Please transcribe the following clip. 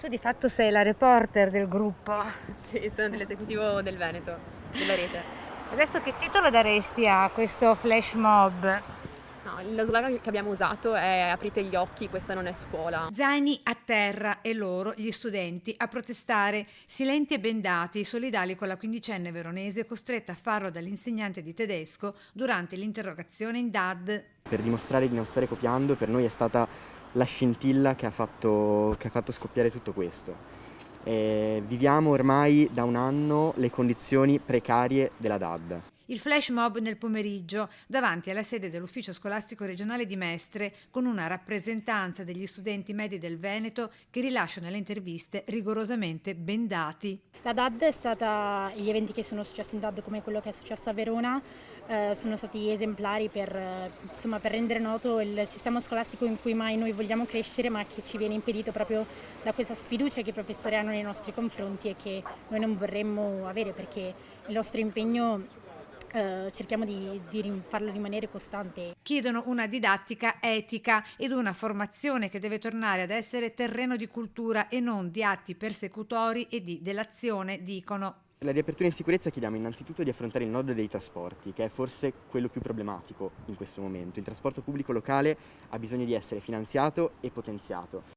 Tu di fatto sei la reporter del gruppo. Sì, sono dell'esecutivo del Veneto, della rete. Adesso che titolo daresti a questo flash mob? No, lo slogan che abbiamo usato è aprite gli occhi, questa non è scuola. Zaini a terra e loro, gli studenti, a protestare, silenti e bendati, solidali con la quindicenne veronese costretta a farlo dall'insegnante di tedesco durante l'interrogazione in DAD. Per dimostrare di non stare copiando, per noi è stata la scintilla che ha fatto scoppiare tutto questo. Viviamo ormai da un anno le condizioni precarie della DAD. Il flash mob nel pomeriggio davanti alla sede dell'ufficio scolastico regionale di Mestre con una rappresentanza degli studenti medi del Veneto che rilasciano le interviste rigorosamente bendati. La DAD è stata, gli eventi che sono successi in DAD come quello che è successo a Verona sono stati esemplari insomma, per rendere noto il sistema scolastico in cui mai noi vogliamo crescere ma che ci viene impedito proprio da questa sfiducia che i professori hanno nei nostri confronti e che noi non vorremmo avere perché il nostro impegno cerchiamo di farlo rimanere costante. Chiedono una didattica etica ed una formazione che deve tornare ad essere terreno di cultura e non di atti persecutori e di delazione, dicono. La riapertura in sicurezza chiediamo innanzitutto di affrontare il nodo dei trasporti, che è forse quello più problematico in questo momento. Il trasporto pubblico locale ha bisogno di essere finanziato e potenziato.